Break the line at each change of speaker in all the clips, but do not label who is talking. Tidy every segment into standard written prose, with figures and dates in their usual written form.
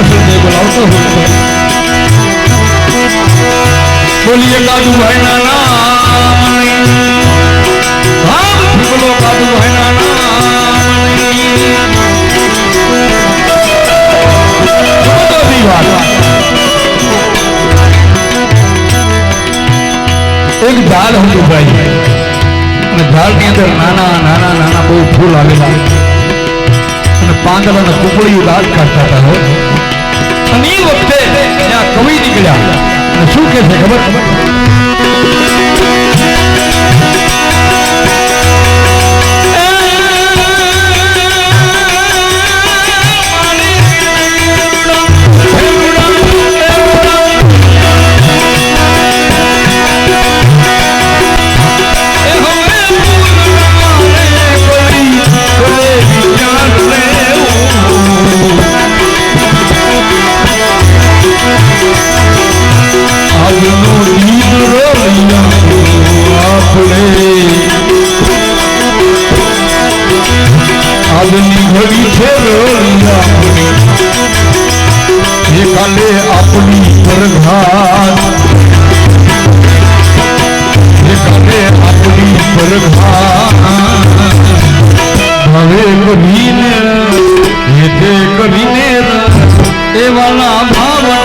पास जय बोलावतो हो। बोलिए कादू भाई नाना बोलो कादू भाई नाना एक झाड़ होती भाई झाड़ के अंदर नाना नाना नाना बहुत फूल आवेला પાંદડા ને કુકડી રાજ કરતા હતા હો અને એ વખતે ત્યાં કવિ નીકળ્યા અને શું કહે છે ખબર आदमी घड़ी छे रोलिया ये काले अपनी परघात ये काले अपनी परघात भवे करीने ये ते करीने ए वाला भावनो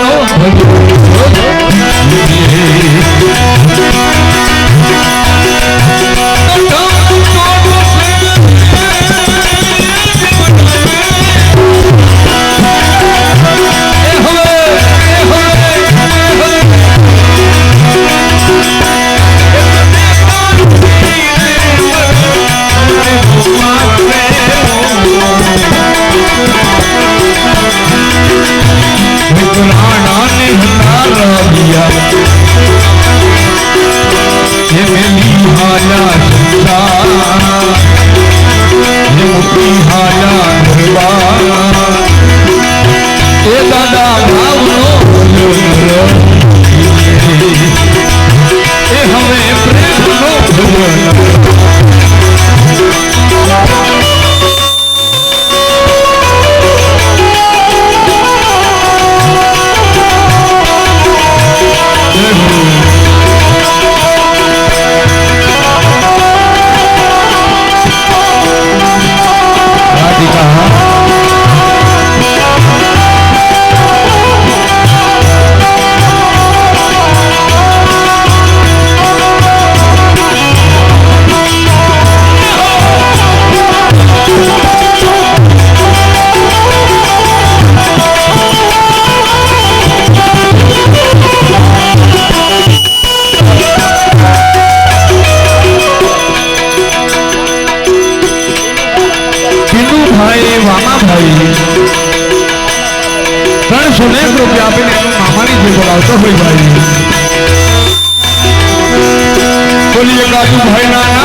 बोलिए कादू भाई नाना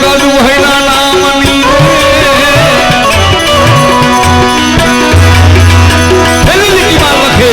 कादू भाई नाना रखे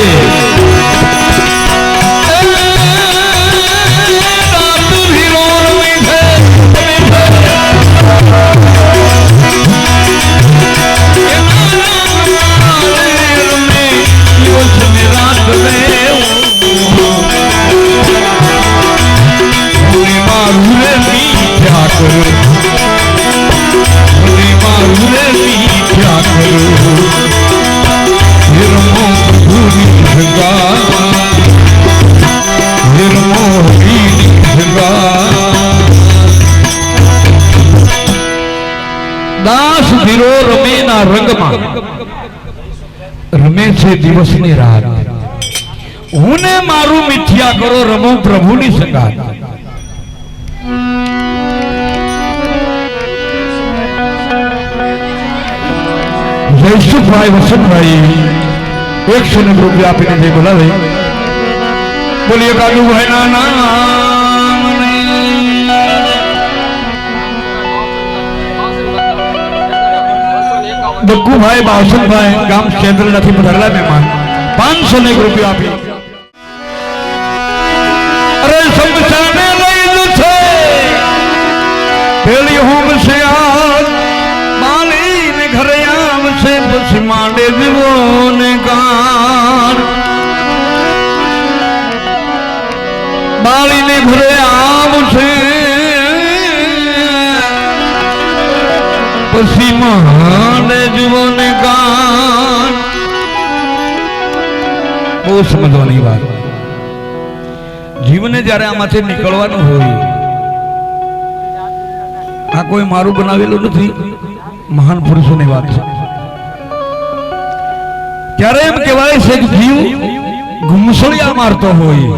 दास धीरो रमे ना रंग रमे छे दिवस नी रात हुने मारू मिथ्या करो रमो प्रभु नी संगात जयसुख भाई वसंत भाई 100 रुपया आपने जे बोला भाई बोलिए कालू भाई नाना बक्कू भाई बासुल भाई गाम केंद्र नहीं पधरला मेहमान 500 रुपया आपी अरे समसाने लई छे पेली होम से आज माली ने બાળીને ઘરે આવશે પછી માંડે જુઓને કાન. બહુ સમજવાની વાત. જીવને જ્યારે આમાંથી નીકળવાનું હોય, આ કોઈ મારું બનાવેલું નથી, મહાન પુરુષોની વાત છે. ત્યારે એમ કહેવાય છે કે જીવ ગુમસળિયા મારતો હોય.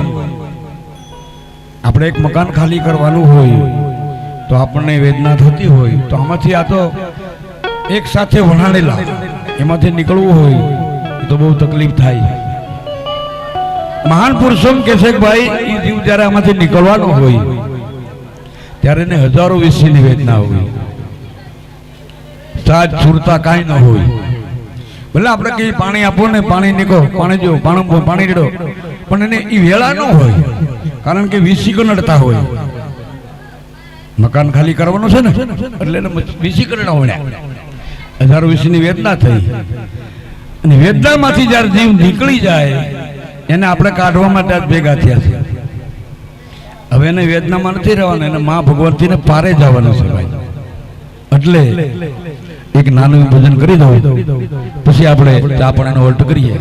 આપણે એક મકાન ખાલી કરવાનું હોય તો આપણને વેદના થતી હોય, તો આમાંથી આ તો એક સાથે વણાણેલા, એમાંથી નીકળવું હોય તો બહુ તકલીફ થાય. મહાન પુરુષો કહે છે કે ભાઈ એ જીવ જ્યારે આમાંથી નીકળવાનો હોય ત્યારે એને હજારો વિશ્વની વેદના હોય, સાજ સુરતા કાંઈ ન હોય. ભલે આપણે કઈ પાણી આપો ને, પાણી નીકળો, પાણી જો પાણી રેડો, પણ એને એ વેળા ન હોય, કારણ કે વિસિક નડતા હોય. મકાન ખાલી કરવાનું છે ને એટલે એને વિસિક નડ્યા, હજારો વિષયની વેદના થઈ. અને વેદનામાંથી જ્યારે જીવ નીકળી જાય એને આપણે કાઢવા માટે જ ભેગા થયા છે. હવે એને વેદનામાં નથી રહેવાનું, એને મા ભગવતીને પારે જવાનું છે ભાઈ. એટલે એક નાનું ભજન કરી દઉં, પછી આપણે ચા પાણીનો હોલ્ટ કરીએ.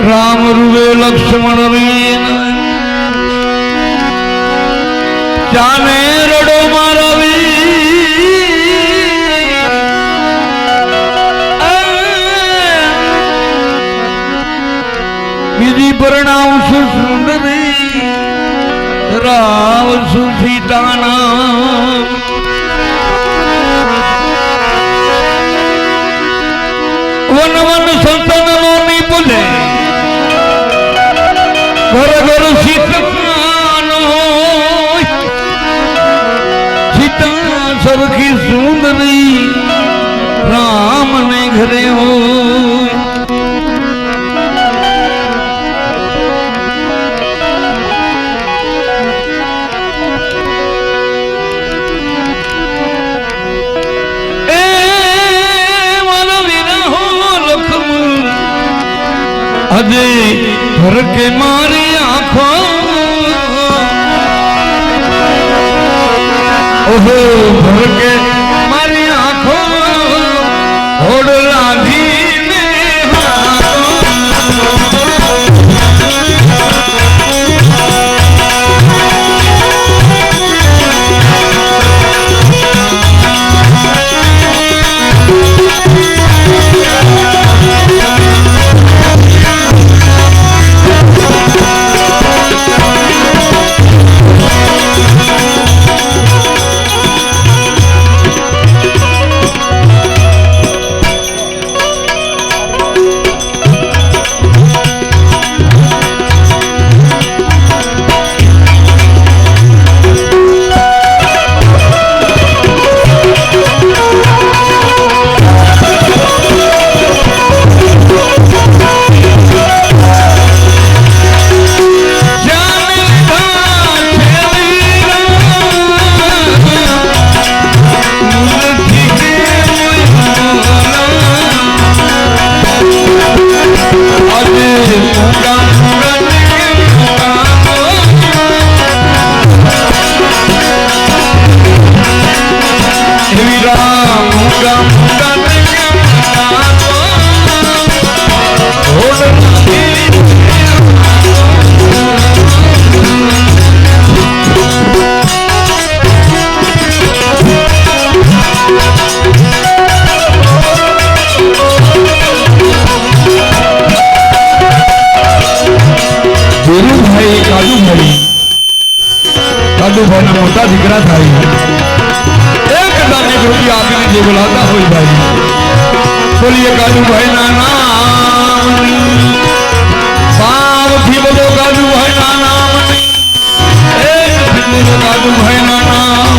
રામ રૂવે લક્ષ્મણ વીન જાને રડો મારવી, બીજી પરણાવ છું સુંદરી, રાવ છું સીતાના. વન વન સંતન નો ની બોલે, ઘર ઘર સીતાનો, સીતા સરખી સુંદરી રામ ને ઘરે હોય. એ મારા વીરા હો લખમ અજય ભર કે મારી આંખો, ઓહો ભર કે મારી આંખો હોડ લાધીને કાદુભાઈના મોટા દીકરા થાય, એક દાની રૂપિયા આપીને જે બોલાવતા હોય ભાઈ, બોલીએ કાદુભાઈના નામ, ભાવથી બધો કાદુભાઈના નામ, એક બધો કાદુભાઈના નામ.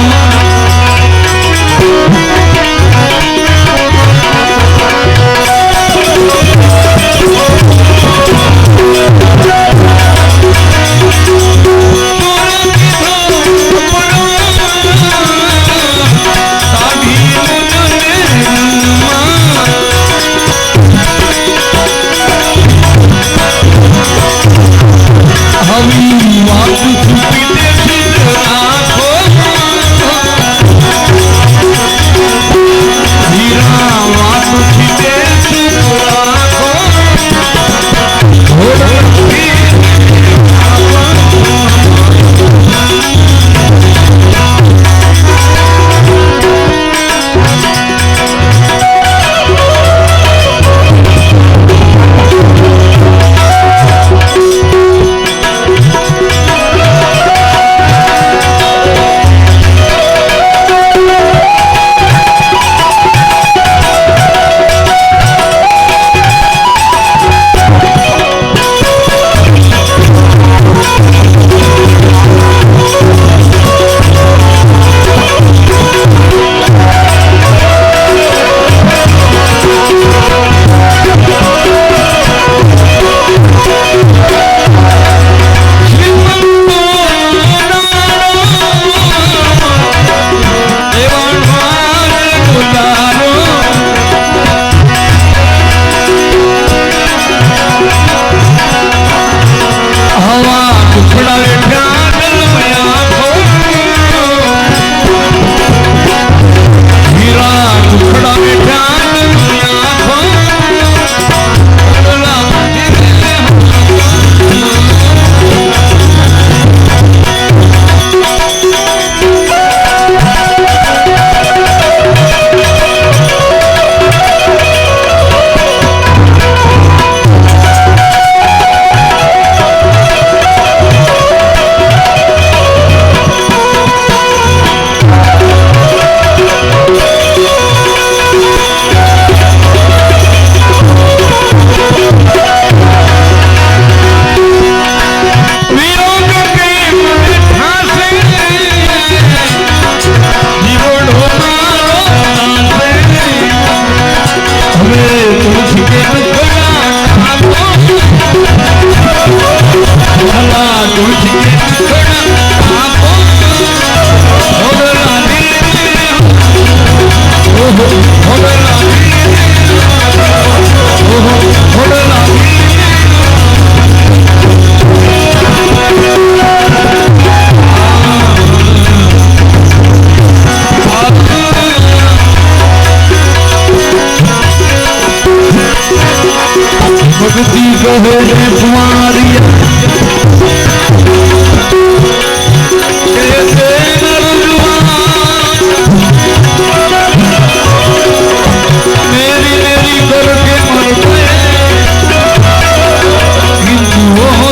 ભક્તિ કહે તમારી मेरी मेरी करके मरते हिंदुओं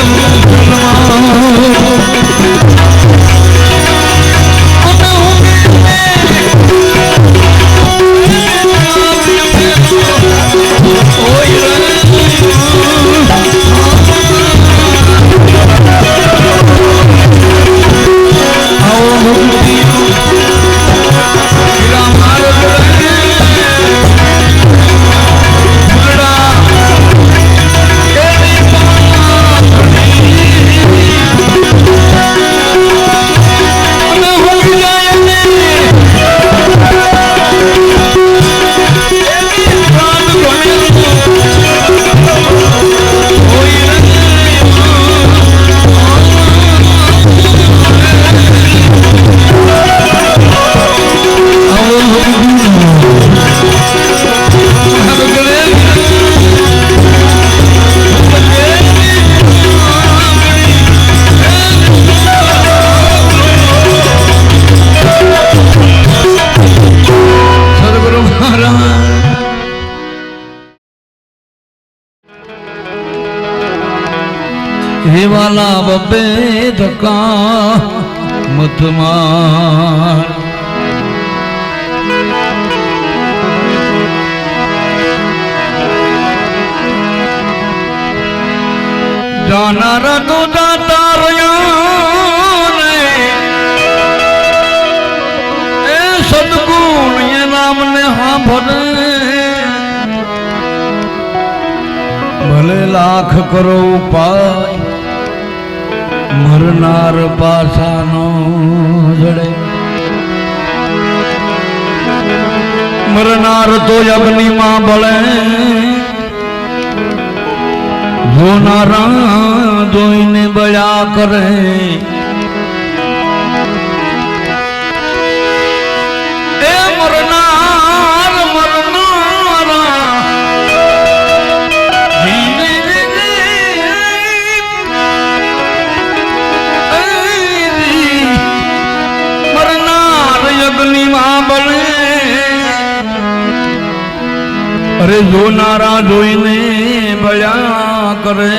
वाला बब्बे धक्का मत मार जाना तो जाता सदगुण ये नाम ने हाँ भले भले लाख करो उपाय मरनार पासानो जड़े मरनार तो अग्नि मां बले जोनारा जोईने बया करे ए मरनार मरनारा अरे जो नारा जोईने बया करे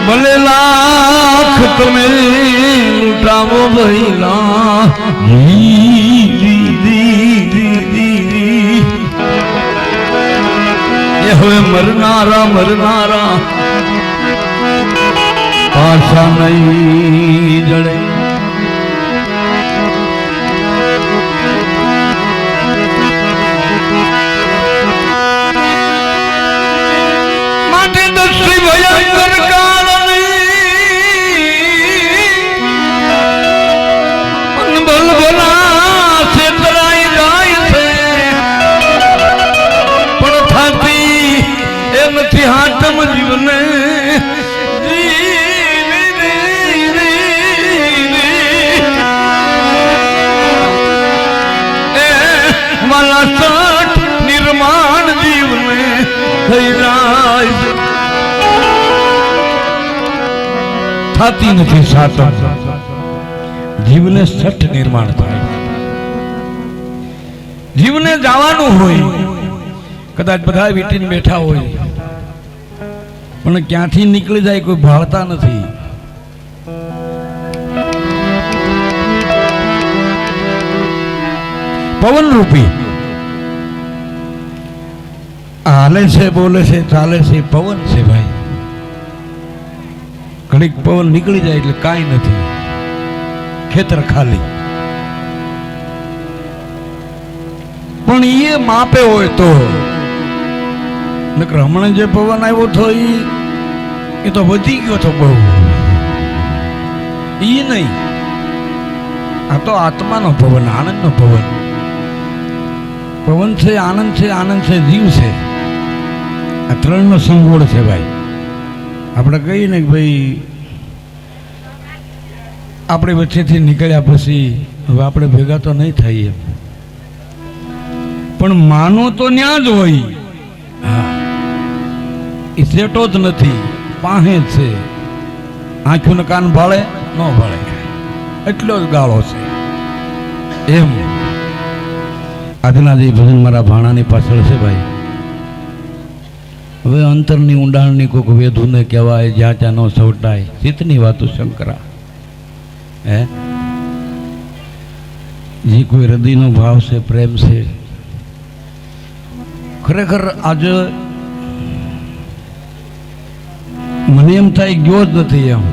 भले लाख तुम्हें लुटावो भैला ये हुए मरनारा मरनारा पासा नहीं जड़े भयंकर बल भला से तराई जाय से पण थाती एम थी हाटम जीवने वाला सठ निर्माण जीवने થઈ રાય થાતી નથી સાતમ જીવને સઠ નિર્માણ થાય જીવને જવાનું હોય કદાચ બધા વીટીને બેઠા હોય પણ ક્યાંથી નીકળી જાય કોઈ ભાળતા નથી પવન રૂપી હાલે છે બોલે છે ચાલે છે પવન છે ભાઈ ઘડીક પવન નીકળી જાય એટલે કાંઈ નથી ખેતર ખાલી પણ એ માપે હોય તો નકર હમણાં જે પવન આવ્યો તો એ તો વધી ગયો તો બહુ એ નહીં આ તો આત્માનો પવન આનંદનો પવન પવન છે આનંદ છે જીવ છે આ ત્રણનો સંગોળ છે ભાઈ આપણે કહીએ ને કે ભાઈ આપણે વચ્ચેથી નીકળ્યા પછી હવે આપણે ભેગા તો નહીં થઈએ પણ માનો તો ન્યા જ હોય. હા, એ સેટો જ નથી, પાસે જ છે. આંખોને કાન ભાળે ન ભાળે એટલો જ ગાળો છે. એમ આજના જે ભજન મારા ભાણાની પાછળ છે ભાઈ, હવે અંતરની ઊંડાણની કોઈક વેધુને કહેવાય, જ્યાં ત્યાં ન સવટાય, ચિત્તની વાતો શંકરા. હે, જે કોઈ હૃદયનો ભાવ છે, પ્રેમ છે, ખરેખર આજે મને એમ થાય ગયો જ નથી એમ,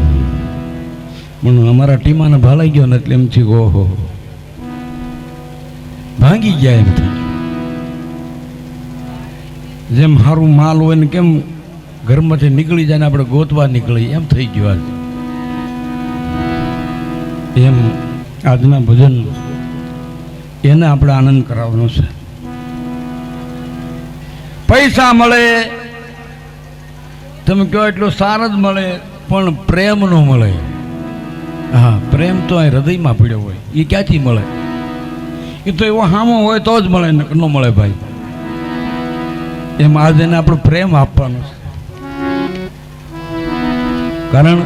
પણ અમારા ટીમાને ભાલાઈ ગયો ને એટલે એમ છે ઓહો ભાંગી ગયા. એમ થાય જેમ સારું માલ હોય ને કેમ ઘરમાંથી નીકળી જાય ને આપણે ગોતવા નીકળી, એમ થઈ ગયું આજ. એમ આજના ભજન એને આપણે આનંદ કરાવવાનો છે. પૈસા મળે તમે કહો એટલો સાર જ મળે, પણ પ્રેમ નો મળે. હા, પ્રેમ તો અહીં હૃદયમાં પીડ્યો હોય, એ ક્યાંથી મળે? એ તો એવો હામો હોય તો જ મળે, ન મળે ભાઈ. એમ આજે એને આપણે પ્રેમ આપવાનો છે. કારણ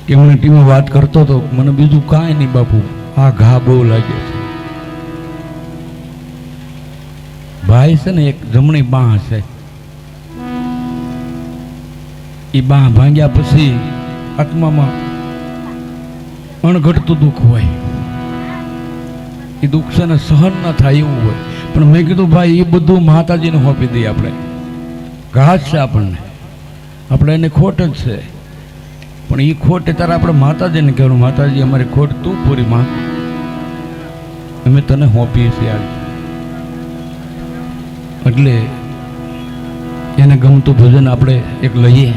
કે મને ટીમે વાત કરતો હતો, મને બીજું કાંઈ નહીં બાપુ, આ ઘા બહુ લાગ્યો છે. ભાઈ છે ને એક જમણી બાહ છે, એ બાહ ભાંગ્યા પછી આત્મામાં અણઘટતું દુઃખ હોય. એ દુઃખ છે ને સહન ન થાય એવું હોય. પણ મેં કીધું ભાઈ એ બધું માતાજીને સોંપી દઈએ આપણે. ઘાસ છે આપણને, આપણે એને ખોટ જ છે, પણ એ ખોટ ત્યારે આપણે માતાજીને કહેવાનું, માતાજી અમારી ખોટ તું પૂરી માં, અમે તને સોંપીએ છીએ. એટલે એને ગમતું ભજન આપણે એક લઈએ.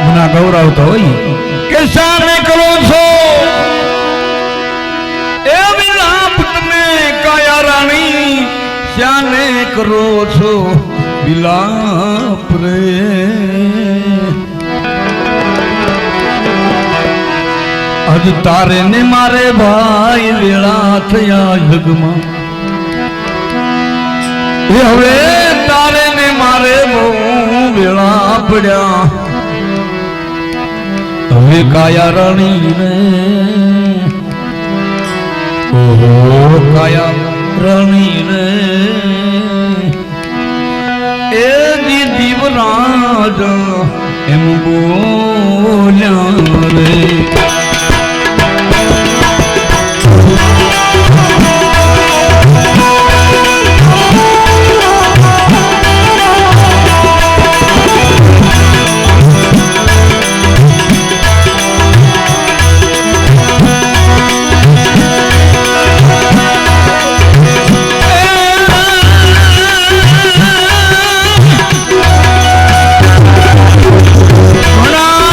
મના ગૌરવતા હોય કે સામે કરો છો એ વિલાપ તમે કાયા રાણી, શ્યાને કરો છો વિલાપ રે. આજ તારે ને મારે ભાઈ વેળા થયા જગમાં, એ હવે તારે ને મારે બહુ વેળા પડ્યા. હવે કાયા રાણી ને ઓહો કાયા રાણી ને એ દીવરાજ એમ બોલ્યા રે. ઘણા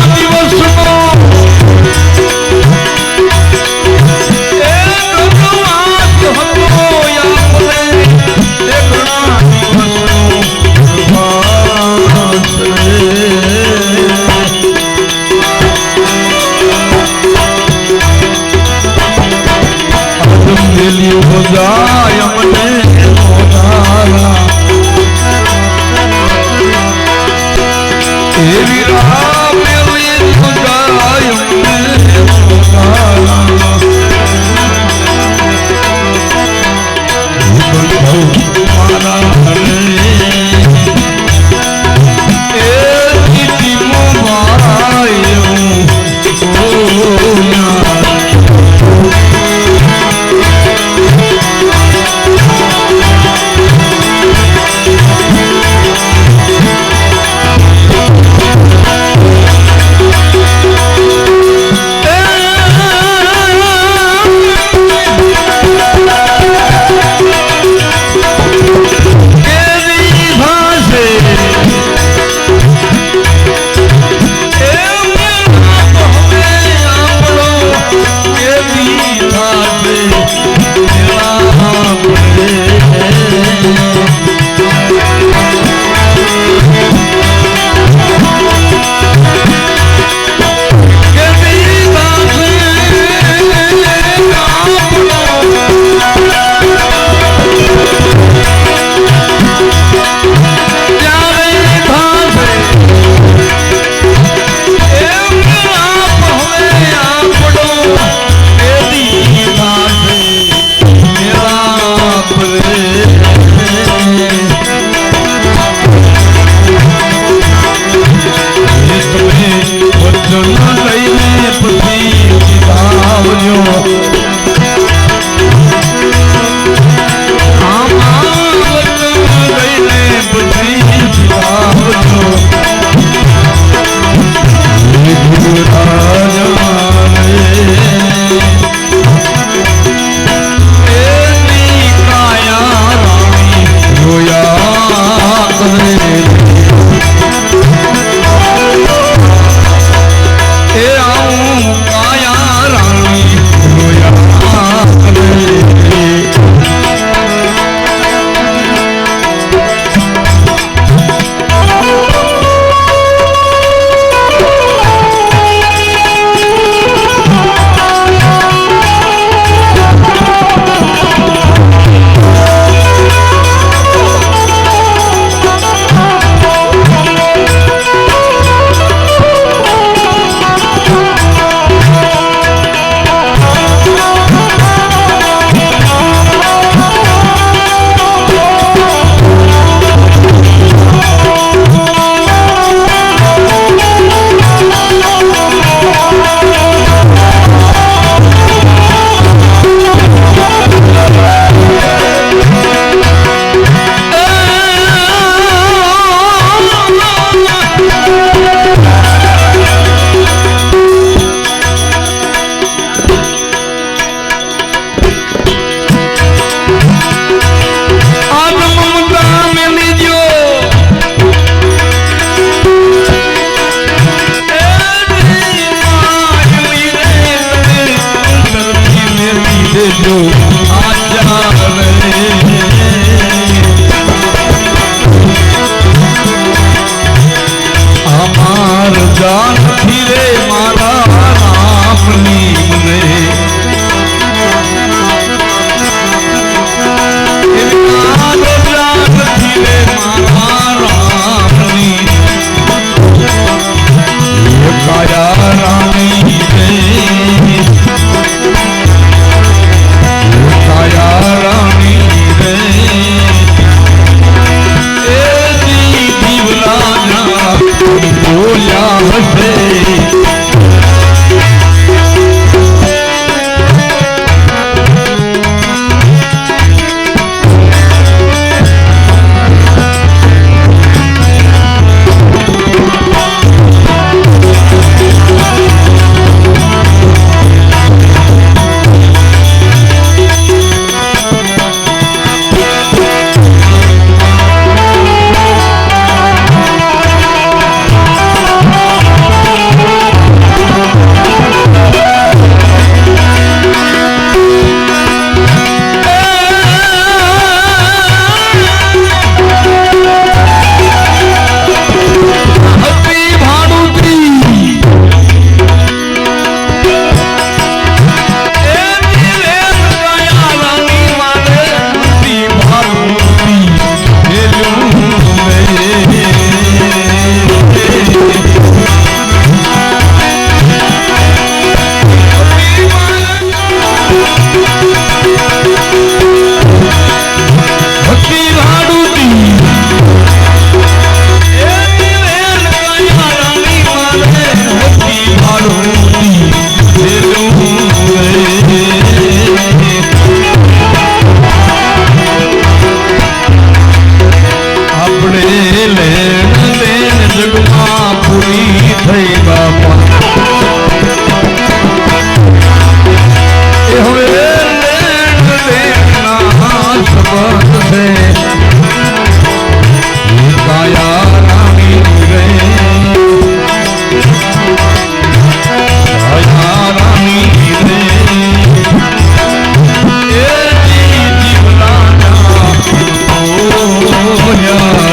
કાયા રાણી રે કાયા રાણી રે એ જીવલાના ઓ યાર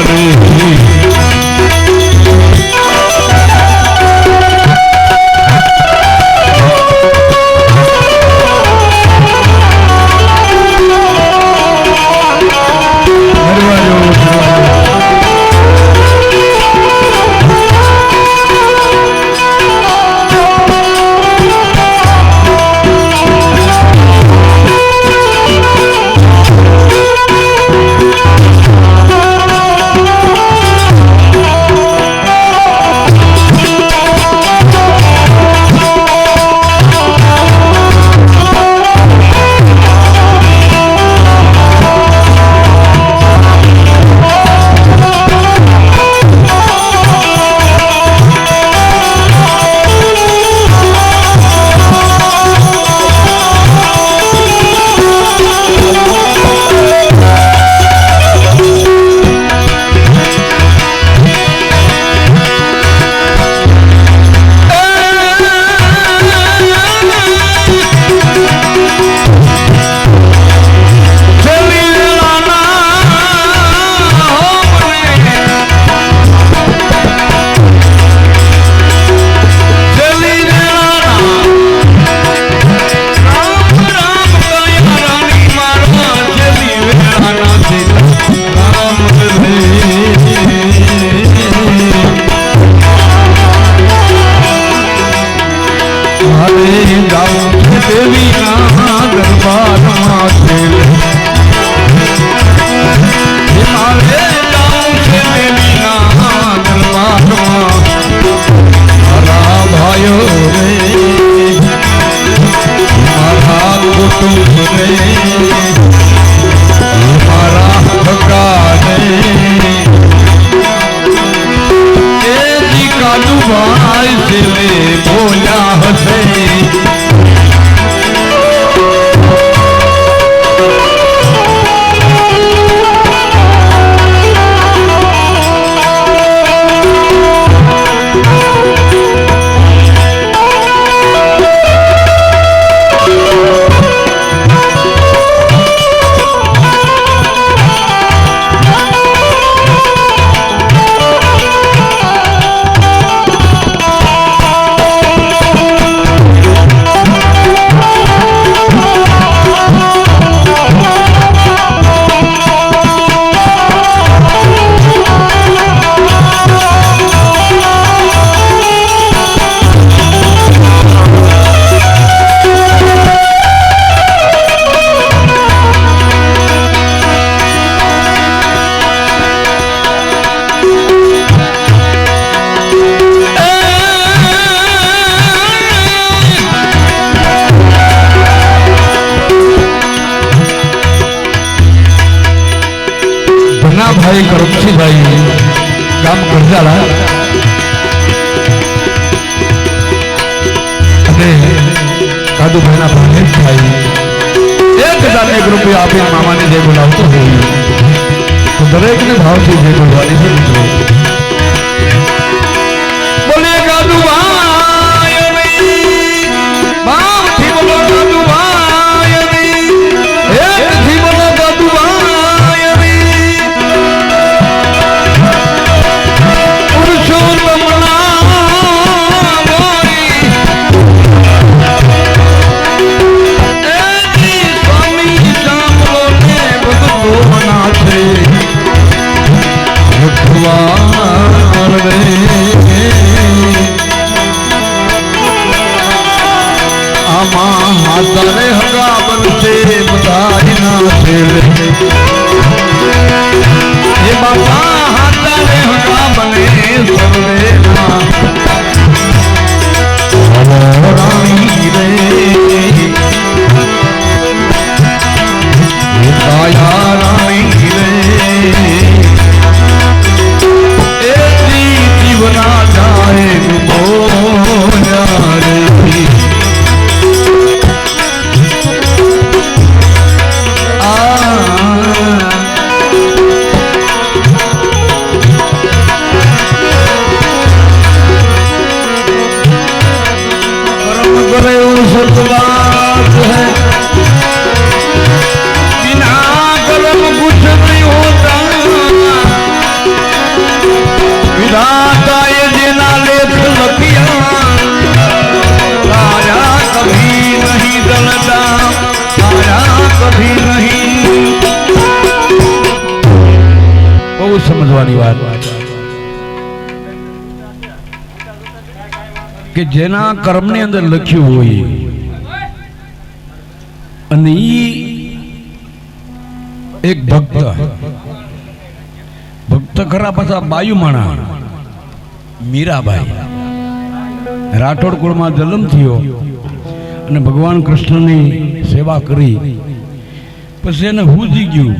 ભાઈ કરમસિંહભાઈ ગામ કરજાલા અને કાદુભાઈના ભાણેજભાઈ 1001 રૂપિયા આપીને મામાને જય બોલાવતો હોય તો દરેકને ભાવથી જય બોલવાની છે મિત્રો. બોલે કાદુભાઈ ભાવથી બોલો કાદુભાઈ એકથી બોલો કાદુભાઈ ભગવાન બહુ સમજવાની વાત કે જેના કર્મની અંદર લખ્યું હોય અને ઈ એક ભક્ત ખરા પાછા બાયુમાણા મીરાબાઈ રાઠોડ કુળમાં જન્મ થયો અને ભગવાન કૃષ્ણની સેવા કરી પછી એને હુજી ગયું.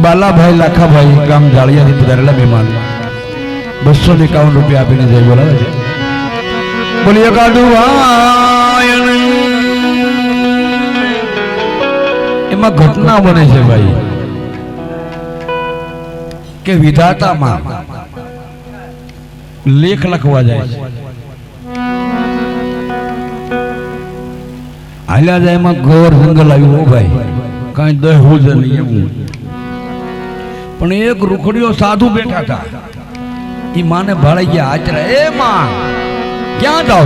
બાલાભાઈ લાખાભાઈ ગામ જાળિયાથી પધારેલા મહેમાન 251 રૂપિયા આપીને જય બોલાવે છે. બોલીએ કાદુવાયણ. એમાં ઘટના બને છે ભાઈ કે વિધાતામાં લેખ લખવા જાય છે. હાલ્યા જાય એમાં ઘોર જંગલ આવ્યું. હો ભાઈ કઈ દહેવું જ નહીં એવું. પણ એક રૂખડીઓ સાધુ બેઠા હતા. ઈ માને ભાળી ગયા આચરા. એ માં ક્યાં જાવ?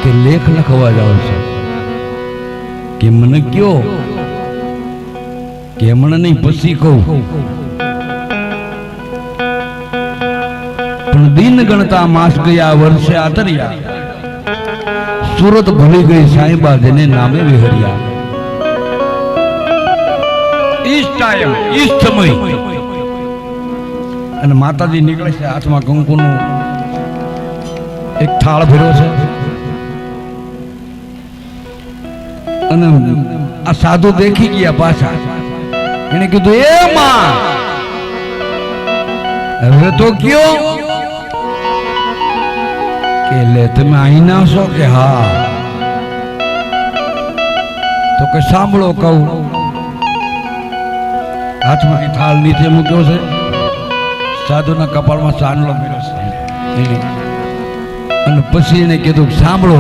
કે લેખ લખવા જાવ છે. કે મને કયો? કે મને નહીં પછી કહું. પણ દિન ગણતા માસ ગયા વર્ષે આતર્યા. સુરત ભૂલી ગઈ સાઈબા જેને નામે વિહર્યા. ઈસ ટાઈમ ઈસ સમય અને માતાજી નીકળે છે. હાથમાં કંકુનું એક થાળ ભર્યો છે અને આ સાધુ દેખી ગયા પાછા. એને કીધું એ માં હવે તો કયો? કે લે તમે અહીં ના છો? કે હા. તો કે સાંભળો કહું. હાથમાંથી થાળ નીચે મૂક્યો છે. સાધુના કપાળમાં ચાંદલો મેળ્યો છે અને પછી એને કીધું સાંભળો.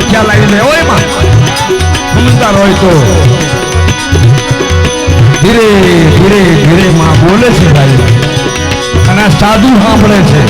ખ્યાલ આવી જાય હોય માં સમજદાર હોય તો ધીરે ધીરે ધીરે માં બોલે છે ભાઈ અને આ સાધુ સાંભળે છે.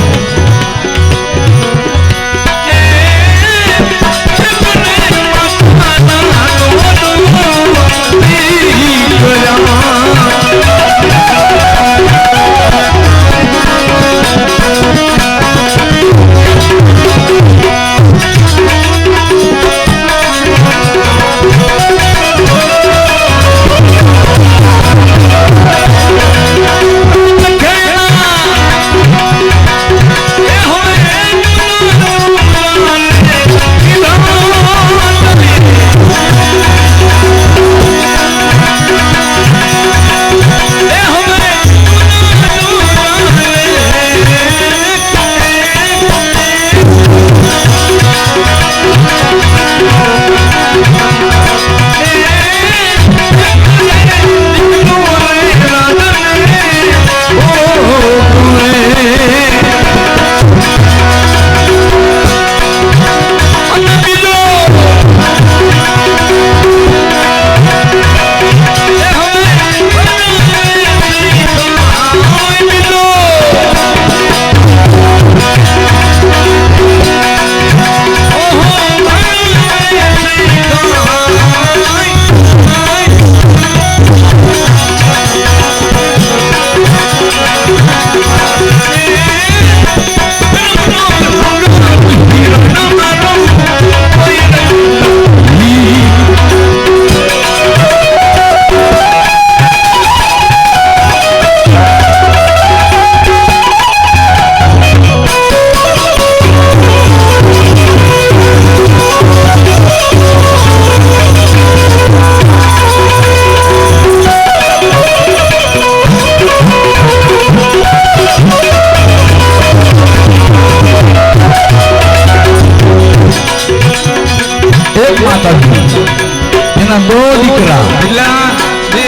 એના દો દીકરા એટલે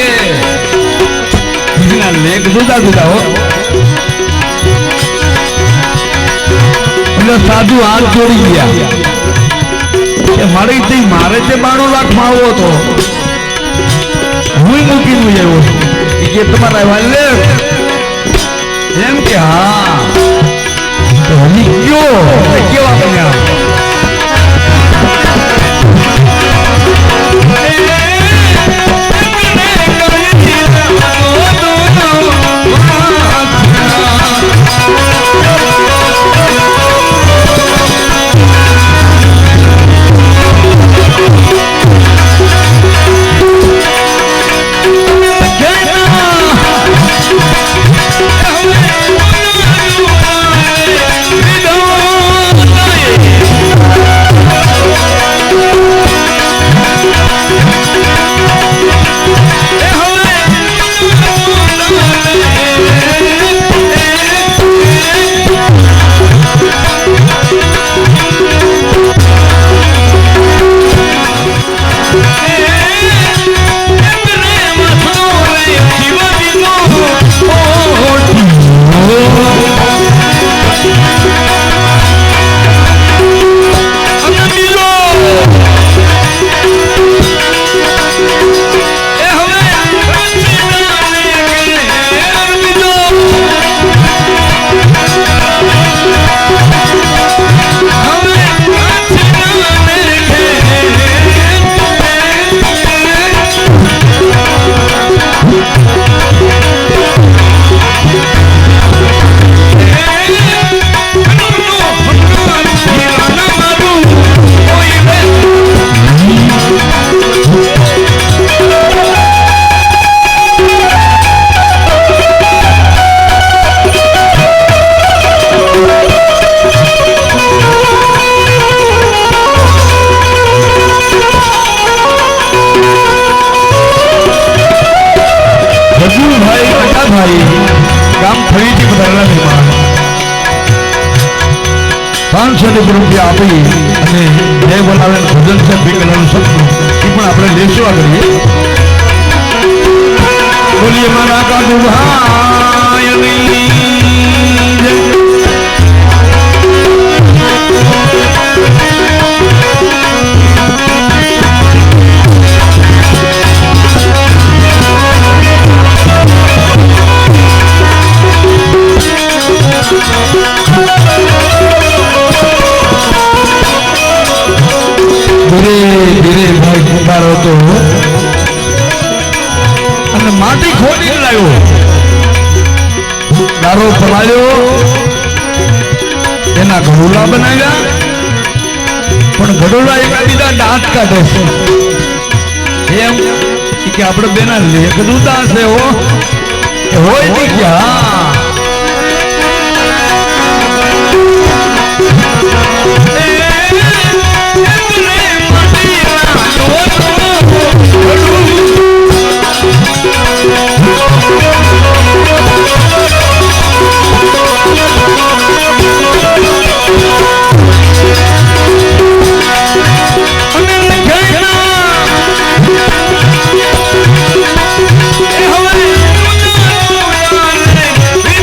એના લેખ જુદા જુદા હો. એટલે સાધુ હાથ જોડી ગયા કે મારે તે 92 લાખ માં આવો હતો હું મૂકીને આવ્યો કે તમારા વાલે એમ કે હા તો હજી કયો કેવા બન્યા રૂપિયા આપી અને જય બોલાવે ભજન છે ભીકલાનું સપનું એ પણ આપણે લેસવા કરીએ. બોલીએ મારા કાકુ ભાઈ હતો અને માટી ખોદી લાવ્યો દારો પલાળ્યો એના ઘડોલા બનાવ્યા પણ ઘડોલા એકાબીજા દાંત કાઢે છે એમ કે આપણે બેના લેખ દૂતા છે હોય નહીં કે હા
હવે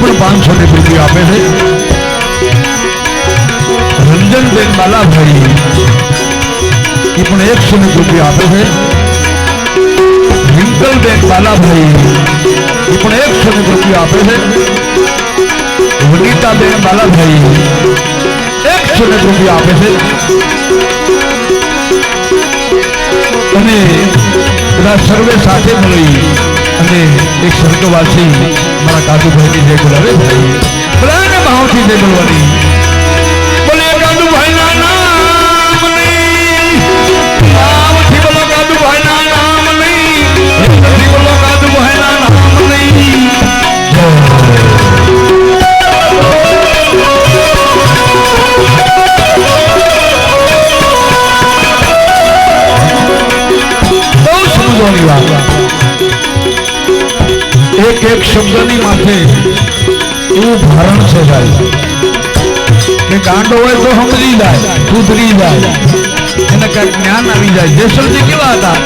પણ 500 રૂપિયા આપે છે. રંજનબેન બાલાભાઈ એ પણ 100 રૂપિયા આપે છે. રિંકલબેન બાલાભાઈ એ પણ 100 રૂપિયા આપે છે. વનિતાબેન બાલાભાઈ 100 રૂપિયા આપે છે. અને બધા સર્વે સાથે મળી અને એક સ્વર્ગવાસી મારા કાદુભાઈની જય બોલાવે ભાઈ બધાને ભાવથી જય બોલવાની. બોલે કાદુભાઈના નામની ભાવથી બોલો કાદુભાઈના નામની હિંમતથી બોલો કાદુભાઈના નામની બહુ સમજવાની વાત. એક એક શબ્દની માથે એવું ભારણ છે ભાઈ કે ગાંડો હોય તો સમજી જાય, સુધરી જાય, એને કઈક જ્ઞાન આવી જાય. જેસલજી કેવા હતા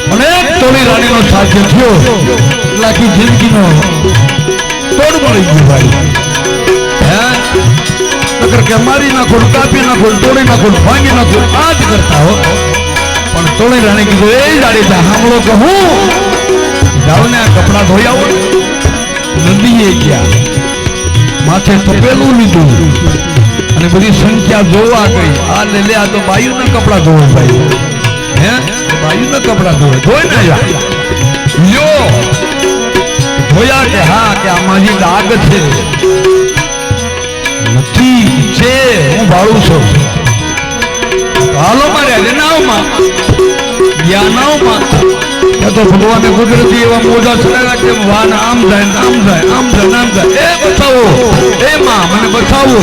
પણ એક તોડી રાણીનો સાધ્ય થયો એટલે આખી જિંદગીનો તોડ મળી ગયું ભાઈ. હે નકર કે મારી નાખો, કાપી નાખો, તોડી નાખો, ભાંગી નાખો, આ જ કરતા હો. પણ તોડી રાણી કીધું એ જાડીતા સાંભળો કે હું જાઓ ને આ કપડા ધોઈ આવો. નદીએ ગયા, માથે તપેલું લીધું અને બધી સંખ્યા જોવા ગઈ. આ લે લે, આ તો બાયુના કપડા ધોવે ભાઈ. હે બાયુના કપડા ધોવે, ધોઈ ના લ્યો ધોયા કે હા કે આમાં જે દાગ છે નથી છે, હું ભાડું છું. હાલો મારે નાવમાં ગયા, નાવમાં તો ભગવાને કુદરતી એવા મોજા ચડાવ્યા કે વાન આમ જાય આમ જાય આમ જાય આમ જાય. એ બચાવો, એ માં મને બચાવો.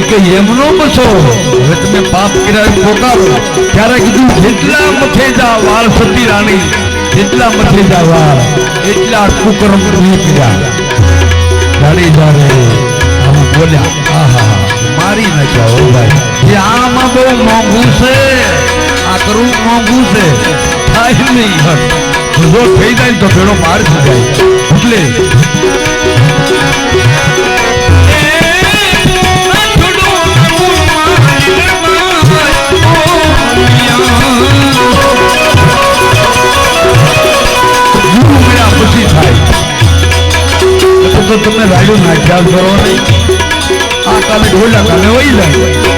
એ કે એમનો બચાવો, હવે તમે પાપ કર્યા પોકારો. ત્યારે કીધું જેટલા મથે જા વાળ સતી રાણી, જેટલા મથે જા વાળ એટલા કુકર્મ નીકળ્યા. જાડી જાડે આમ બોલ્યા, આહા મારી નાખ્યા હો ભાઈ. એ આમાં બહુ મોંઘું છે, આ કરવું મોંઘું છે, થાય નહીં. જો થઈ જાય તો પેલો માર થઈ જાય. એટલે પછી થાય તો તમે રાડું નાખ્યા કરો નહીં. આ કાલે ઢોલા કાલે વહી જાય.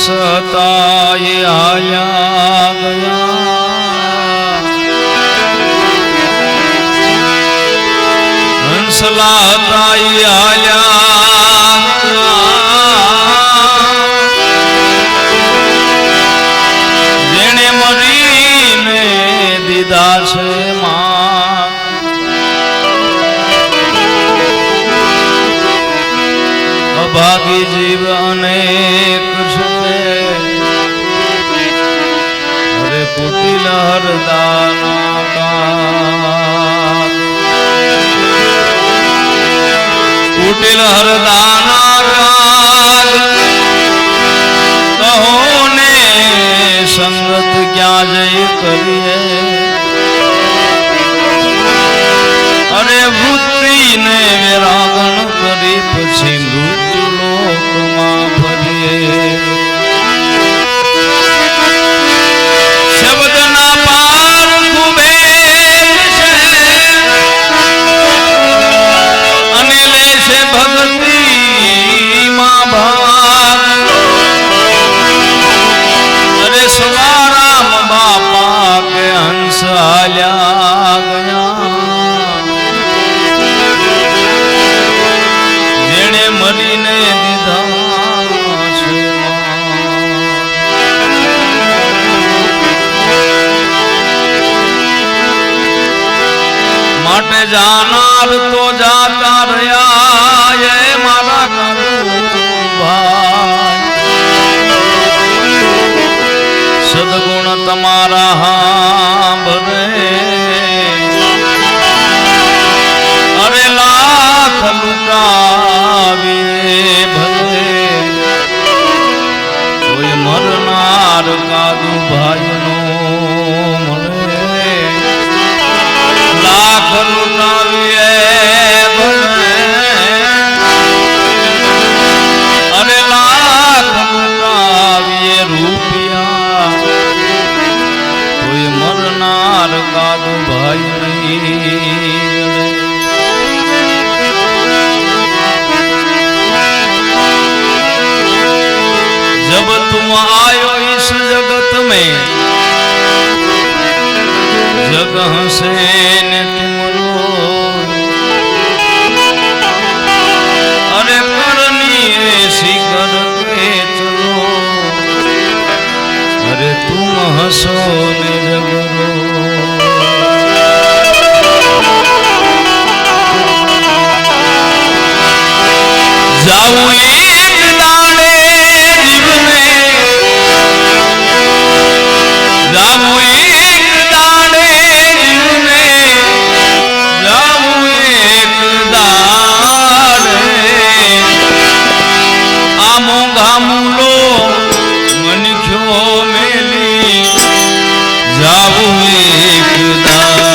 सताए आया गया हंसलाताए आया जेने मरीने दीदा से मां अभागी जीव अनेक कुटिल हरदाना का कुटिल हरदाना का कहो ने संगत क्या जय करिए अरे वृत्ति ने विरागण करी पछी मृत्यु लोक मां भरिए शब्द ना पार कुबेर से जानार तो जाता रहा ये मारा भाई सदगुण तमारा भरे अरे लाख लुटाविए भले कोई मरनार कादू भाई नो मरे लाख लुटाविए भले अरे लाख लुटाविए रूपिया कोई मरनार कादू भाई नहीं जब तुम आयो इस जगत में जगह से ने तुम लो अरे करनी ऐसी करके चलो अरे तुम हंसो ने जग रो जाऊं एक दाने जीवने जाऊं एक दाने जीवने जाऊं एक दाने आमो घामुलो मन क्यों मेली जाऊं एक दाने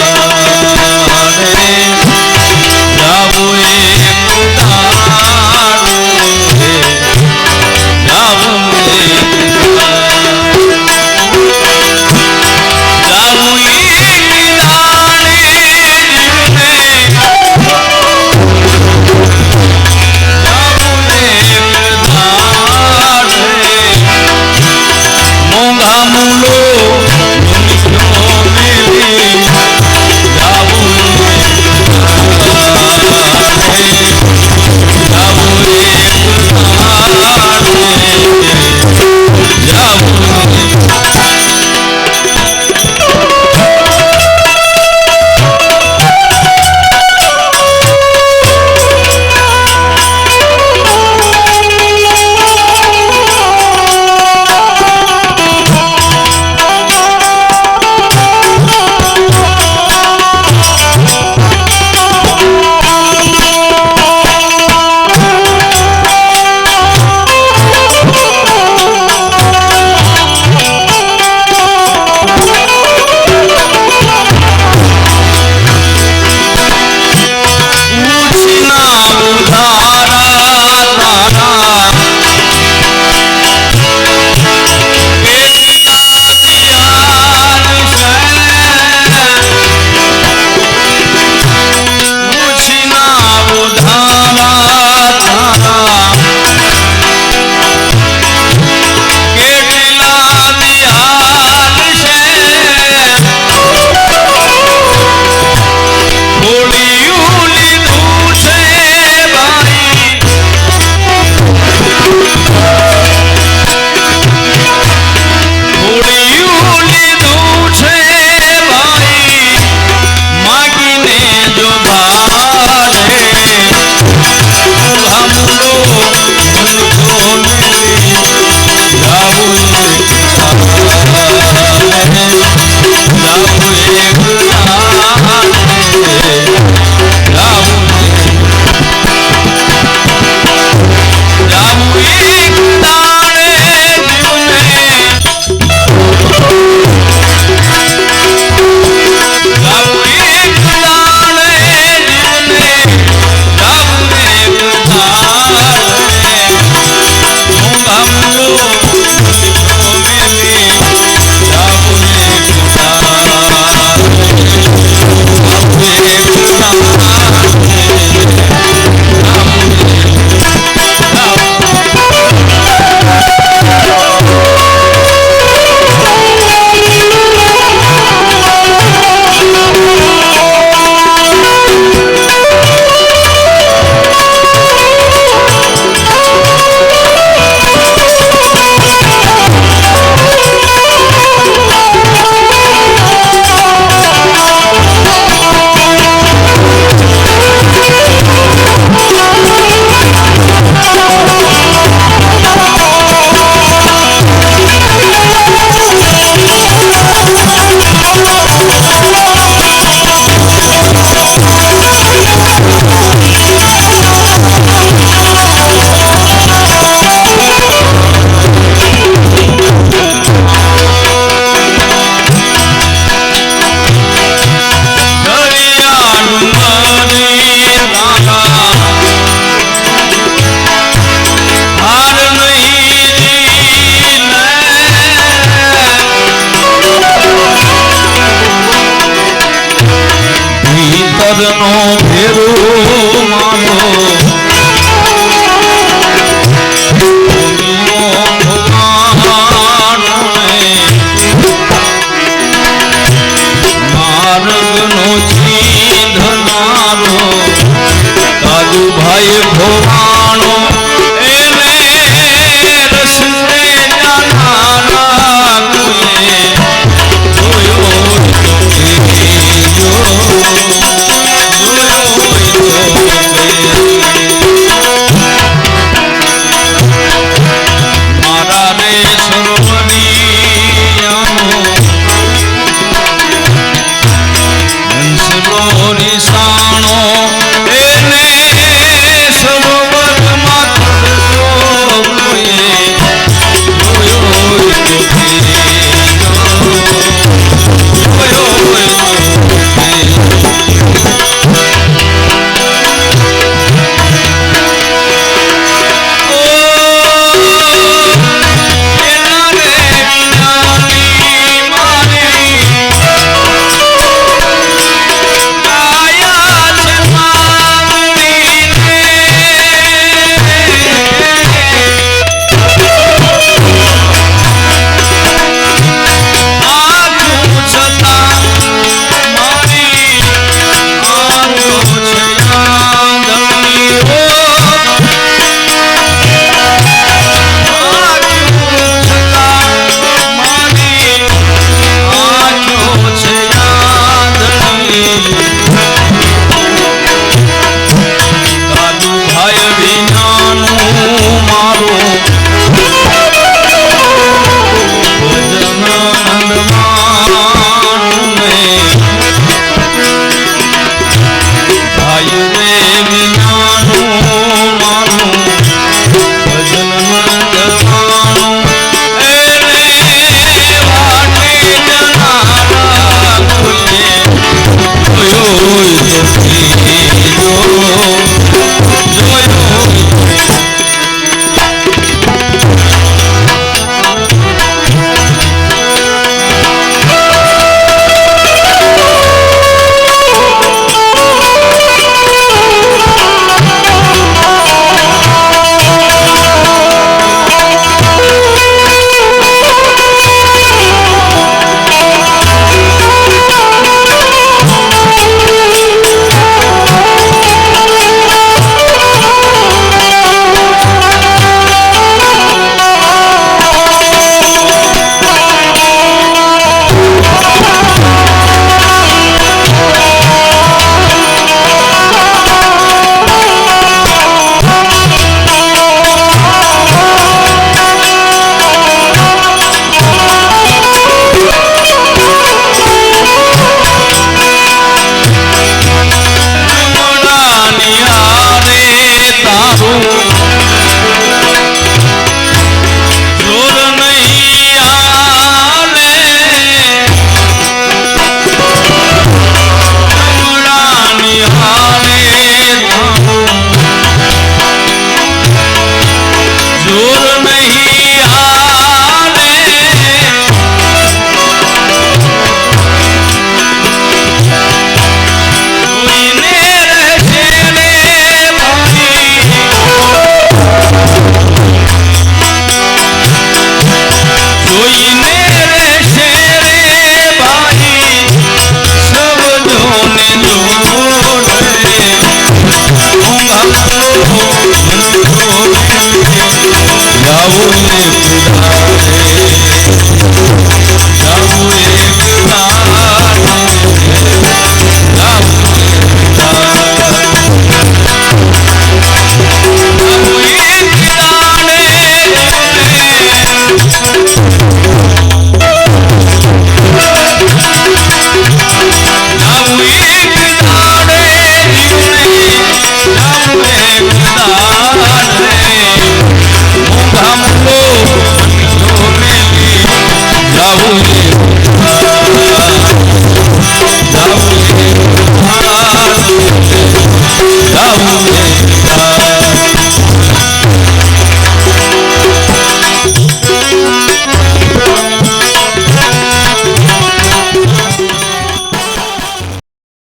जाऊं एक दाने ફેરું મારો માર્ગનો ચીંધનારો દાદુ ભાઈ ભોવા